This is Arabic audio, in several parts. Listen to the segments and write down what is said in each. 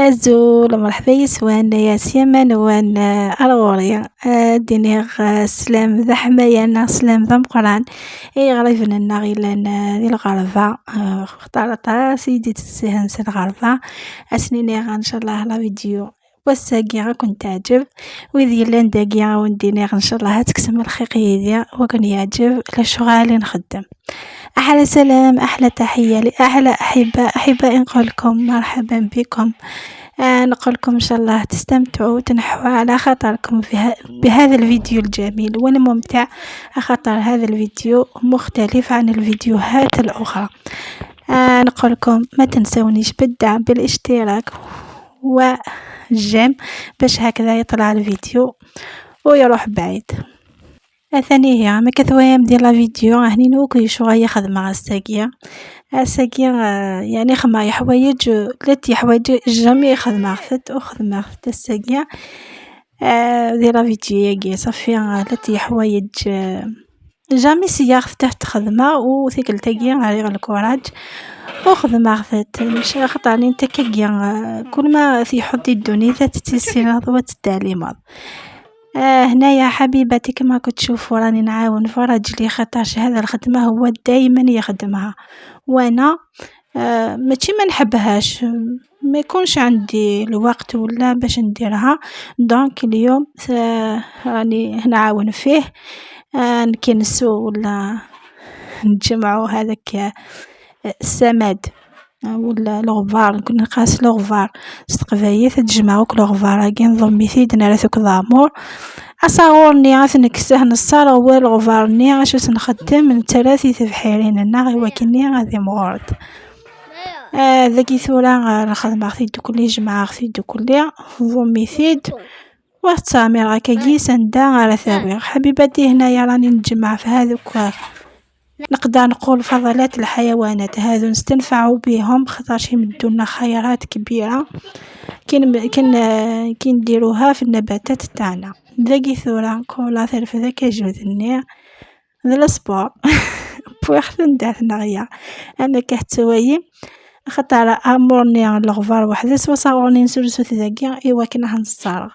أزول مرحبا يسوان يا سيما وان أروري دينيغ سلام ذا حمايانا سلام ذا مقران غريبنا نغيلان ذي الغرفة اختارت سيدي تسيهن سي الغرفة أسنينيغ إن شاء الله لا فيديو والساقي غاكن تعجب وذي لان داقي غاوندينيغ إن شاء الله هتكسم الخيقي ذي وكن يعجب لشغالي نخدم. أحلى سلام أحلى تحية لأحلى أحباء نقولكم مرحبا بكم. نقولكم إن شاء الله تستمتعوا وتنحوا على خاطركم بهذا الفيديو الجميل والممتع، خاطر هذا الفيديو مختلف عن الفيديوهات الأخرى. نقولكم ما تنسونيش بالدعم بالاشتراك والجيم باش هكذا يطلع الفيديو ويروح بعيد. ثانية ما كثويم ديال لا فيديو هني نوكي شوية خدمة الساقية يعني خما حوايج لتي حوايج جامي خدمة خدت الساقية ديال لا فيديو ياكي صافي لتي حوايج جامي سياخ تحت خدمة وثيك التاقية غير الكوراج وخدمة خذت مش خطاني انت كيا كل ما في حطي الدنيا تتسير والتعليمات. هنايا حبيبتي كما كتشوفوا راني نعاون في راجلي خاطرش هذا الخدمة هو دايما يخدمها وانا ماشي ما نحبهاش ما يكونش عندي الوقت ولا باش نديرها. دونك اليوم راني نعاون فيه نكنسو ولا نجمعوا هذاك السماد ولا الغبار كنا نقاس الغبار استقبايث تجمعوك الغبار كي نظم ميثيد نرثك ضامور اصاورني غنكسه نصار هو الغبارني اش نخدم من ثلاثه تفحيرين النغي وكني غادي مغرد ذاكي ثورا نخدم خديت كل جمعه خديت كل ضم ميثيد والتامر غاكي سندا على ثاوي حبيبتي هنايا راني نجمع في هذوك نقدر نقول فضلات الحيوانات هذو نستنفعوا بهم خاطرش يمدونا خيرات كبيره كي نديروها في النباتات تاعنا. ذاكي ثورا كولا ثرف ذاك جوذني ذا السبور بوخ ندير نغيا انا كحتوي خاطر امورني الغفار وحدس وصاوني نسلسو ذاكي ايوا كنا هنصارغ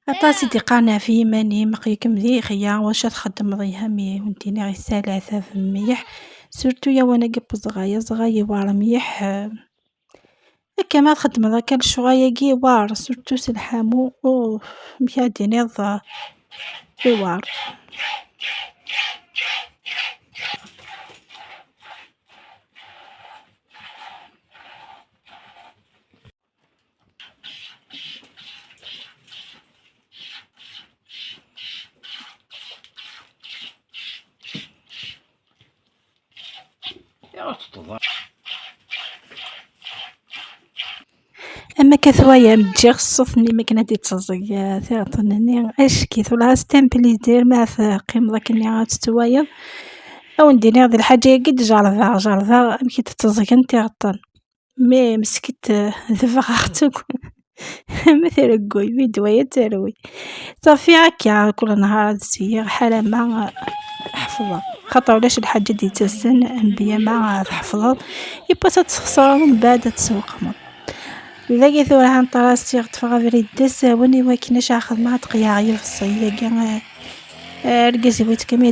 أطاسي دقانا في ماني مقيكم ذي خيا واش تخدم ضيها مي ونتيني غير ثلاثة في ميح سورتو يا وانا قب صغايا وار ميح كما تخدم ذاك الشغايا كي وار سورتو سلحامو مياديني ضا وار اما كثوايا متجي خصفني ما كنا تتصزي ثاطنني اش كيث ولا ستامبلي دير ما قيم ذاك اللي غاتستوايا او ندير هذه الحاجه قد جارفا مكي تتصزي انت غطن مي مسكت ذفا اختك مثل قوي فيديو تروي صافي هكا كل نهار تسير حاله ما حفظها خاطر ولاش الحاجه دي تسن انبيا ما تحفظها يبقى تخسر من بعد تسوق ذاكي ثورة هنطراسي غتفغى فريد دساوني وكناش اخذ مع تقياغي في الصيد كاع رقزي بغيت كما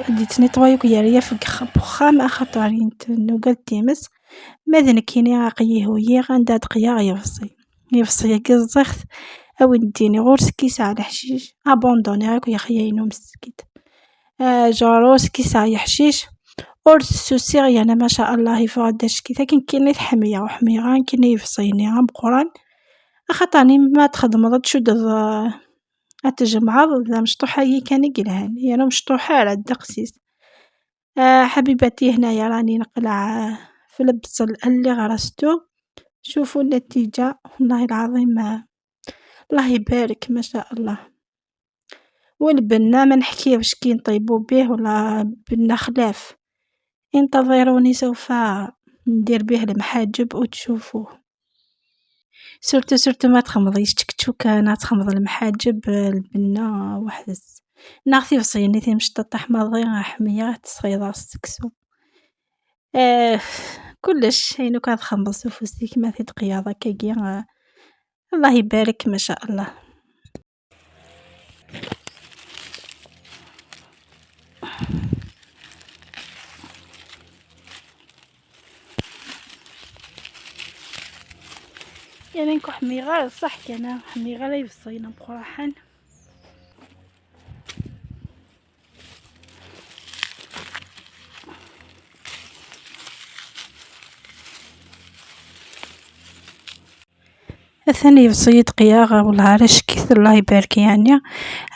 ديت نيطوايوك يا ريا في بخام خاطرين نوقال تيمس ماذا كيني عقيه ويا غندا تقياغي في الصيد يفصي كي الزخت او نديني غور سكيس على حشيش ابوندوني هاك يا خياينو مسكيت جاروس كيس على حشيش اور سوسيغ انا ما شاء الله يفادش كي لكن كاين حميه وحميران كاين يفصيني عم قران خاطرني ما تخدم تشد اتجمع ذا مشطوحه هي كان قلهان هي انا مشطوحه على الدقسيس. حبيبتي هنايا راني نقلع في البصل اللي غرستو شوفوا النتيجه والله العظيم الله يبارك ما شاء الله. والبنا ما نحكيوش كي نطيبوا به ولا بنا خلاف انتظروني سوف ندير به المحاجب وتشوفوه سورتو ما تخمضيش تكتشوكا انا تخمض المحاجب البنا وحدس ناخذي فصيني مش تطيح ماضي حميه تصيدا السكسو كلش أينو كتخمص ufus كيما تيدقيا هكاكيا الله يبارك ما شاء الله. يعني نكون حميغة صح كان حميغة لا يفصينا بقراحا. ثاني بصيد قياغة والله علاش كيث الله يبارك يعني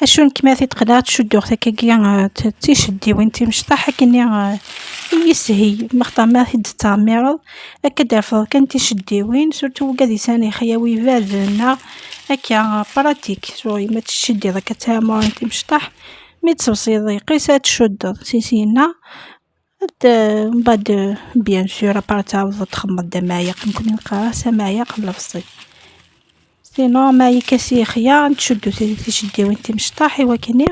اشون كيما تقدر تشدو هكاكيا تيشدي وين تمشطح كني يسهي مختار ما في التعمير هكا دافع كان تشدي وين سورتو قادي ثاني خياوي فازنا هكا براتيك شوي ما تشدي ذاك تامر انت مشطح مي تصوصيدي قيسة تشد سيسينا من بعد بيان سور تعاود تخمط دمايق يمكن نلقاها سمايق قبل الصيف سينو ما يكسي خيار تشدو تشدي وانت مشطاحي وكني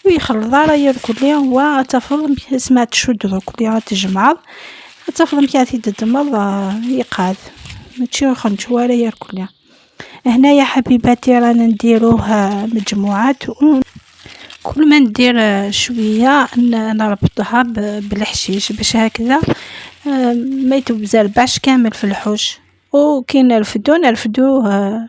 ويخلط رايا الكلية هو تفضل اسمها تشدو الكلية تجمع تفضل كاتي تدمر يقعد ماشي خنت ولا يركلها. هنا يا حبيباتي رانا نديروها مجموعات كل ما ندير شويه نربطها بالحشيش باش هكذا ما يتبزربعش كامل في الحوش. وكي نرفدوه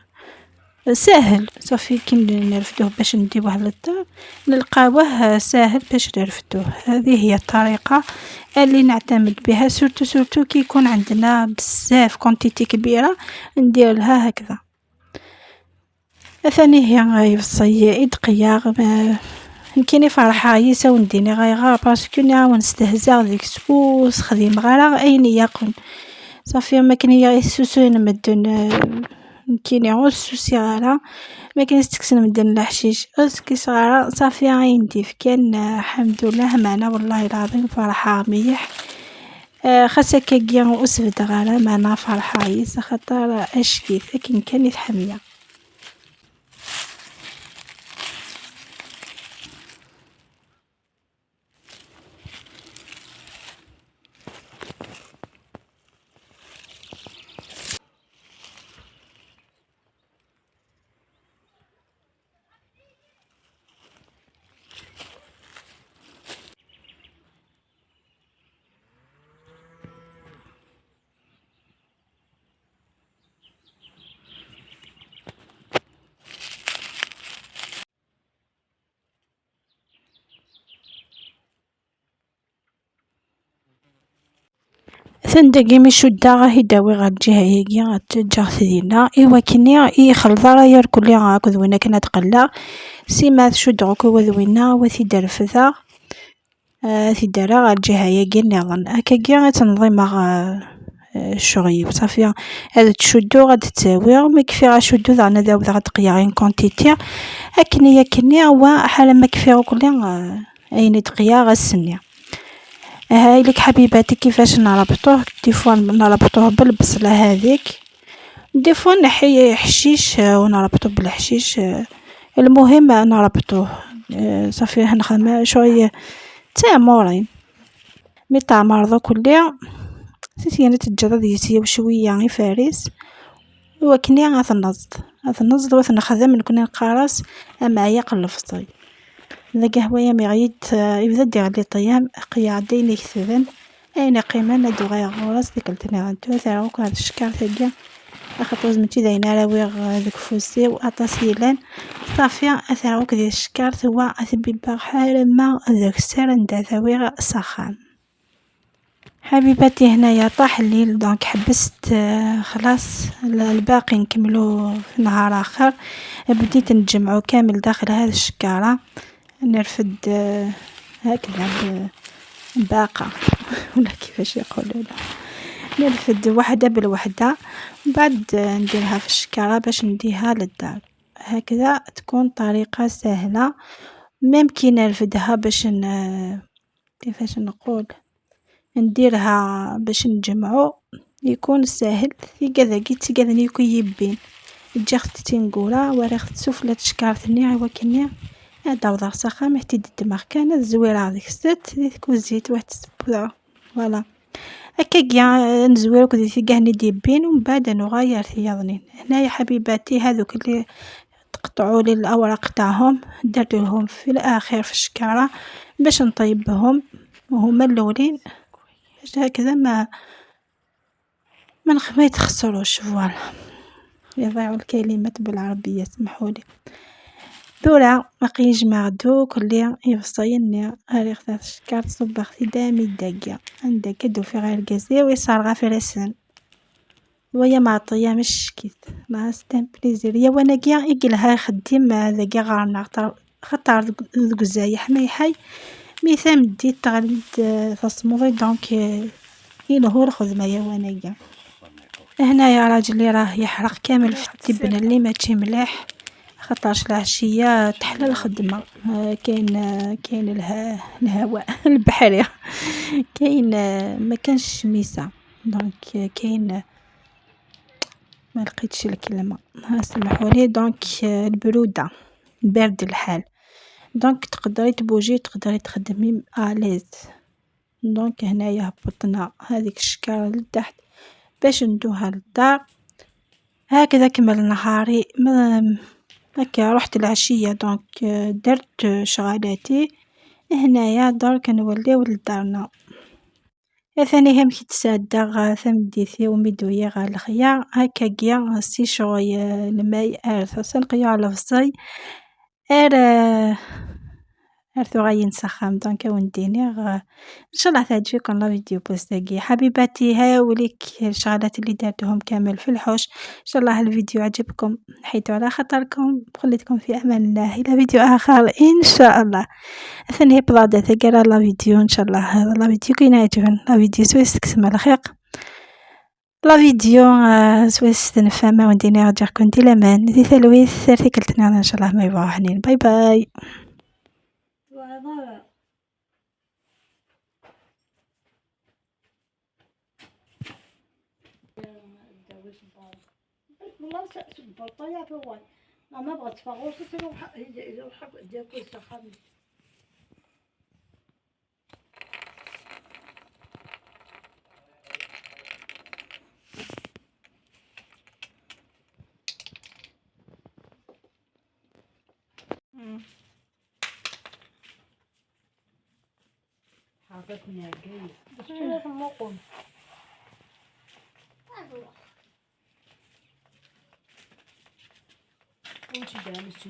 ساهل صافي كي نرفدوه باش نديوه للدار نلقاوه ساهل باش نرفدوه. هذه هي الطريقه اللي نعتمد بها سورتو كي يكون عندنا بزاف كونتيتي كبيره ندير لها هكذا. ثاني هي يفصي دقيق يمكن فرحة يساو نديني غير باسكو نعاون نستهزا ديك سبوس خديم غير اين يكون صافي ما كان يسوسو نمدن يمكن يعوز سوسي غير ما كان يستكسن مدن الحشيش اسكي صغيره صافي عندي كان الحمد لله معنا والله العظيم فرحة مليح. خاصك كيا اسفد غير معنا فرحة يس خاطر اشكي لكن كان يتحمل. ثندقي مشودة غا يداوي غا الجهة هيكيا تجاه ثدينا إوا كني يخلط رايا الكل هاكد وينا كنا تقلا سيما تشد غاك وذوينا وثيدرفذا ثيدارا غا الجهة هيكي نظن هكاكيا تنظيم غا الشغل وصافي هذا تشدو غاد تساوي ما كفي غا شدو ذانا ذا غا دقيا كونتيتي كني هو حالا ما كفي كل اين دقيا غا السنية. هاي لك حبيباتي كيفاش نربطوه دي فوا نربطوه بالبصله هذيك دي فوا نحي حشيش ونربطوه بالحشيش المهم نربطوه صافي نخدم شويه تامورين مي تعمر كلها سيتي تتجرد يسيو شويه غير فارس وكني غنزد وثنخدم نكون نقارص معايا قلفصي لا قهوة مغيد يبدا دير لي طيام قيادين يكثبن اين قيمه ندو غير غورس ديك التنا عندو ثاروك هاد الشكار تاعي اخطوز متي داينا راوي ديك فوسي واطاسيلان صافي ثاروك ديال الشكار ثوا اثبي بحال ما داك السر ندا ثاوي سخان. حبيباتي هنايا طاح الليل دونك حبست خلاص الباقي نكملو في نهار اخر. بديت نجمعو كامل داخل هذا الشكاره نرفد هكذا باقة ولا كيفاش يقولوا نرفد وحدة بالوحدة بعد نديرها في الشكارة باش نديها للدار هكذا تكون طريقة سهلة. ممكن نرفدها باش كيفاش نقول نديرها باش نجمعو يكون سهل في كذا قيت كذا يكون يبين جاخت تنقولا وريخت سفلة شكارتني وكني هذا وضع سخام يحتاج الدماغ كان الزويرة هذيك ست كوزيت واحد السبوره فوالا هكا كاع نزوروك ديتي كاع نديبين ومن بعد نغير ثيابني. هنايا حبيباتي هذوك اللي تقطعوا لي الاوراق تاعهم درتهم في الاخير في الشكاره باش نطيبهم، وهما الاولين هكذا ما يتخسروش. فوالا يضيعوا الكلمات بالعربيه سمحولي. ثورة باقي يجمع دوك اللي يفصيني هاري خذات الشكار صب اختي دامي الدقة عندك كدو في غير القزي ويصار غا في رسن ويا معطية مش كيت ما ستان بليزير يا وانا كيا يقلها خديم هذا كيا غارنا خطر ذوك الزايح ما يحي ميثام دي تغلد فصموغي دونك ينهو الخدمة يا وانا كيا. هنا يا راجلي راه يحرق كامل في التبن اللي ماشي مليح خطرش العشية تحلى الخدمة. كاين الهواء البحري كاين ما كانش شميسة دونك كاين ما لقيتش الكلمة سمحولي. دونك البرودة برد الحال دونك تقدري تبوجي تقدري تخدمي اليز. دونك هنايا هبطنا هذيك الشكارة لتحت باش ندوها للدار. هكذا كمل نهاري هكا رحت العشية دونك درت شغالاتي هنايا درك نوليو لدارنا. ثاني هم كي تصدق ثمديتي ومدوية غا الخيار هكا كيا سي شوي الماء سنقيا على فصي ثغي نسخم دونك ونديني ان شاء الله تعجبكم لا فيديو بوستاقي حبيباتي. هاوليك الشغلات اللي دارتهم كامل في الحوش. ان شاء الله الفيديو عجبكم حيث على خطركم خليتكم في امان الله الى فيديو اخر ان شاء الله. ثاني بلادة ثقرا لا فيديو ان شاء الله هذا لا فيديو كاين عجبن لا فيديو سويس كسم الخيق لا فيديو سويس تنفهم ونديني رجعكم دي الامان دي ثلويث ثيكلتنا ان شاء الله ما يبغى باي باي. والله البلطية هو ما بغت تفغوص إذا حق ديال كل سخان. حاطتني عقيل بس لازم نقوم وش دامس